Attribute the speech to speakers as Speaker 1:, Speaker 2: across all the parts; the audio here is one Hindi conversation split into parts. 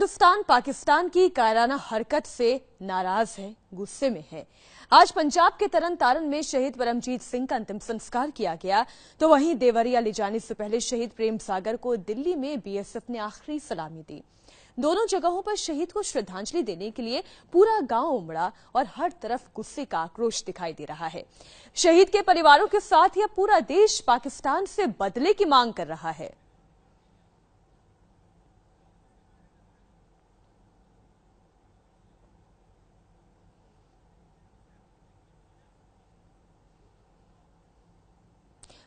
Speaker 1: हिंदुस्तान पाकिस्तान की कायराना हरकत से नाराज है, गुस्से में है। आज पंजाब के तरन तारण में शहीद परमजीत सिंह का अंतिम संस्कार किया गया, तो वहीं देवरिया ले जाने से पहले शहीद प्रेम सागर को दिल्ली में बीएसएफ ने आखिरी सलामी दी। दोनों जगहों पर शहीद को श्रद्धांजलि देने के लिए पूरा गांव उमड़ा और हर तरफ गुस्से का आक्रोश दिखाई दे रहा है। शहीद के परिवारों के साथ ही अब पूरा देश पाकिस्तान से बदले की मांग कर रहा है।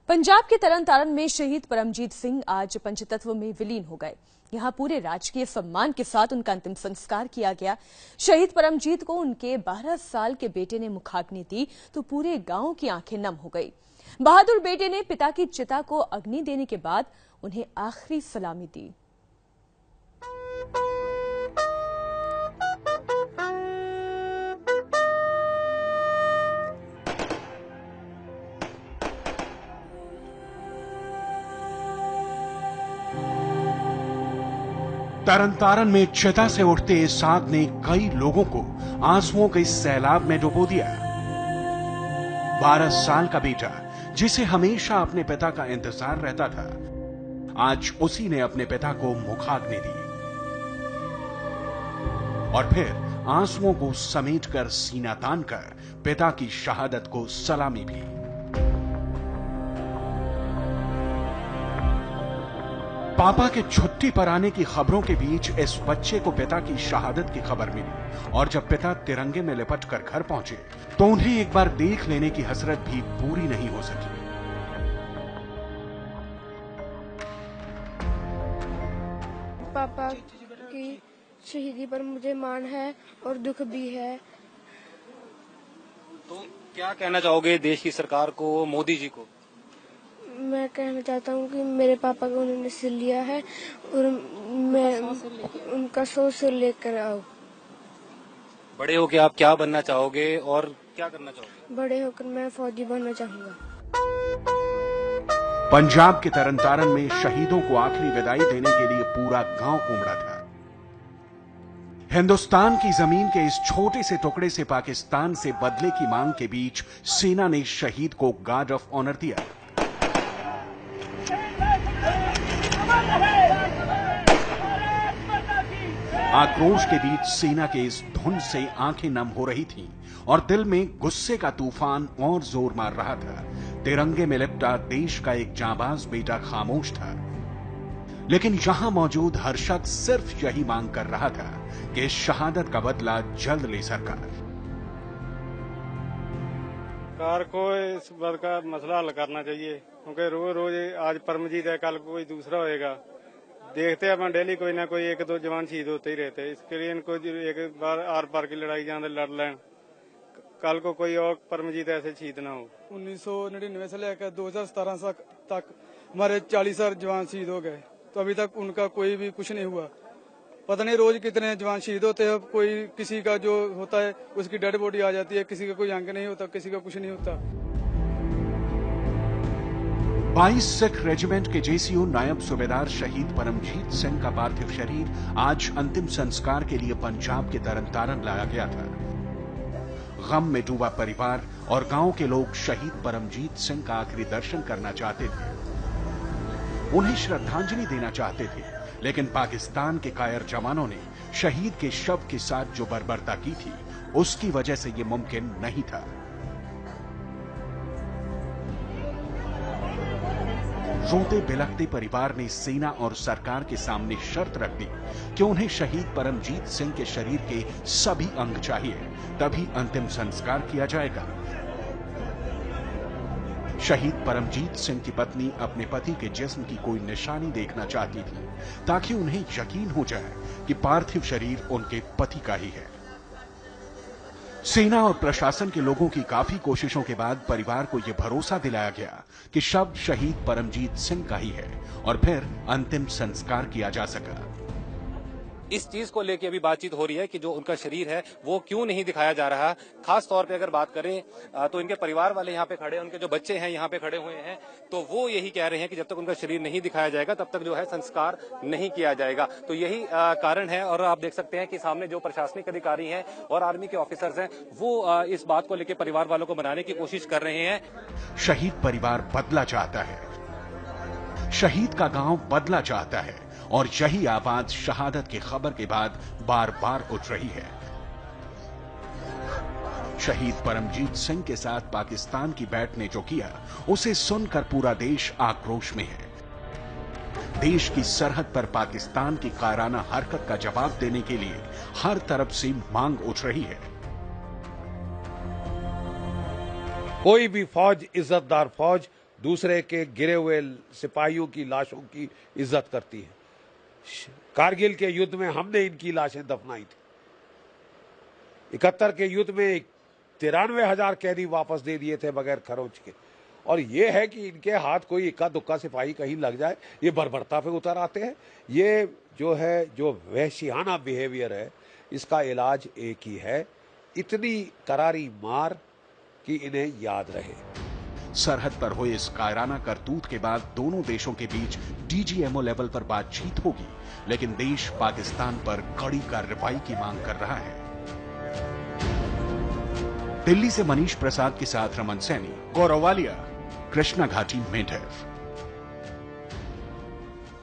Speaker 1: पंजाब के तरन तारण में शहीद परमजीत सिंह आज पंचतत्व में विलीन हो गए। यहां पूरे राजकीय सम्मान के साथ उनका अंतिम संस्कार किया गया। शहीद परमजीत को उनके 12 साल के बेटे ने मुखाग्नि दी तो पूरे गांव की आंखें नम हो गई। बहादुर बेटे ने पिता की चिता को अग्नि देने के बाद उन्हें आखिरी सलामी दी।
Speaker 2: तरन तारण में चिता से उठते इस आग ने कई लोगों को आंसुओं के सैलाब में डुबो दिया। 12 साल का बेटा जिसे हमेशा अपने पिता का इंतजार रहता था, आज उसी ने अपने पिता को मुखाग्नि दी और फिर आंसुओं को समेटकर सीना तान कर पिता की शहादत को सलामी भी। पापा के छुट्टी पर आने की खबरों के बीच इस बच्चे को पिता की शहादत की खबर मिली और जब पिता तिरंगे में लिपट कर घर पहुंचे तो उन्हें एक बार देख लेने की हसरत भी पूरी नहीं हो सकी।
Speaker 3: पापा की शहीदी पर मुझे मान है और दुख भी है।
Speaker 4: तो क्या कहना चाहोगे देश की सरकार को, मोदी जी को?
Speaker 3: मैं कहना चाहता हूँ कि मेरे पापा को उन्होंने सिल लिया है और मैं उनका 100 सिर लेकर आओ।
Speaker 4: बड़े होकर आप क्या बनना चाहोगे और क्या करना चाहोगे?
Speaker 3: बड़े होकर मैं फौजी बनना चाहूंगा।
Speaker 2: पंजाब के तरन तारण में शहीदों को आखिरी विदाई देने के लिए पूरा गांव उमड़ा था। हिंदुस्तान की जमीन के इस छोटे से टुकड़े से पाकिस्तान से बदले की मांग के बीच सेना ने शहीद को गार्ड ऑफ ऑनर दिया। आक्रोश के बीच सेना के इस धुन से आंखें नम हो रही थीं और दिल में गुस्से का तूफान और जोर मार रहा था। तिरंगे में लिपटा देश का एक जांबाज बेटा खामोश था, लेकिन यहां मौजूद हर शख्स सिर्फ यही मांग कर रहा था कि इस शहादत का बदला जल्द ले सरकार।
Speaker 5: सरकार को इस बात का मसला हल करना चाहिए, क्योंकि रोज रोज आज परमजीत है, कल कोई दूसरा होएगा। देखते हैं डेली कोई ना कोई एक दो जवान शहीद होते ही रहते हैं। इसके लिए इनको एक बार आर पार की लड़ाई जहाँ लड़ लें, कल को कोई और परमजीत ऐसे शहीद ना हो।
Speaker 6: 1999 से लेकर 2017 तक हमारे 40 जवान शहीद हो गए, तो अभी तक उनका कोई भी कुछ नहीं हुआ। पता नहीं रोज कितने जवान शहीद होते हैं। कोई किसी का जो होता है उसकी डेड बॉडी आ जाती है, किसी का कोई अंग नहीं होता, किसी का कुछ नहीं होता।
Speaker 2: 22 सिख रेजिमेंट के जेसीओ नायब सूबेदार शहीद परमजीत सिंह का पार्थिव शरीर आज अंतिम संस्कार के लिए पंजाब के तरन तारण लाया गया था। गम में डूबा परिवार और गांव के लोग शहीद परमजीत सिंह का आखिरी दर्शन करना चाहते थे, उन्हें श्रद्धांजलि देना चाहते थे, लेकिन पाकिस्तान के कायर जवानों ने शहीद के शव के साथ जो बर्बरता की थी उसकी वजह से यह मुमकिन नहीं था। रोते बिलखते परिवार ने सेना और सरकार के सामने शर्त रख दी कि उन्हें शहीद परमजीत सिंह के शरीर के सभी अंग चाहिए, तभी अंतिम संस्कार किया जाएगा। शहीद परमजीत सिंह की पत्नी अपने पति के जिस्म की कोई निशानी देखना चाहती थी ताकि उन्हें यकीन हो जाए कि पार्थिव शरीर उनके पति का ही है। सेना और प्रशासन के लोगों की काफी कोशिशों के बाद परिवार को यह भरोसा दिलाया गया कि शव शहीद परमजीत सिंह का ही है और फिर अंतिम संस्कार किया जा सका।
Speaker 4: इस चीज को लेकर अभी बातचीत हो रही है कि जो उनका शरीर है वो क्यों नहीं दिखाया जा रहा। खास तौर पे अगर बात करें तो इनके परिवार वाले यहाँ पे खड़े हैं, उनके जो बच्चे हैं यहाँ पे खड़े हुए हैं, तो वो यही कह रहे हैं कि जब तक उनका शरीर नहीं दिखाया जाएगा तब तक जो है संस्कार नहीं किया जाएगा। तो यही कारण है। और आप देख सकते हैं कि सामने जो प्रशासनिक अधिकारी हैं और आर्मी के ऑफिसर्स हैं वो इस बात को लेकर परिवार वालों को मनाने की कोशिश कर रहे हैं।
Speaker 2: शहीद परिवार बदला चाहता है, शहीद का गांव बदला चाहता है और यही आवाज शहादत की खबर के बाद बार बार उठ रही है। शहीद परमजीत सिंह के साथ पाकिस्तान की बैट ने जो किया उसे सुनकर पूरा देश आक्रोश में है। देश की सरहद पर पाकिस्तान की कायराना हरकत का जवाब देने के लिए हर तरफ से मांग उठ रही है।
Speaker 7: कोई भी फौज, इज्जतदार फौज दूसरे के गिरे हुए सिपाहियों की लाशों की इज्जत करती है। कारगिल के युद्ध में हमने इनकी लाशें दफनाई थी। 71 के युद्ध में 93,000 कैदी वापस दे दिए थे बगैर खरोच के। और ये है कि इनके हाथ कोई इक्का दुक्का सिपाही कहीं लग जाए, ये बर्बरता पे उतर आते हैं। ये जो है, जो वहशियाना बिहेवियर है, इसका इलाज एक ही है, इतनी करारी मार कि इन्हें याद रहे।
Speaker 2: सरहद पर हुए इस कायराना करतूत के बाद दोनों देशों के बीच डीजीएमओ लेवल पर बातचीत होगी, लेकिन देश पाकिस्तान पर कड़ी कार्रवाई की मांग कर रहा है। दिल्ली से मनीष प्रसाद के साथ रमन सैनी, गौरव वालिया, कृष्णा घाटी, मेंढर।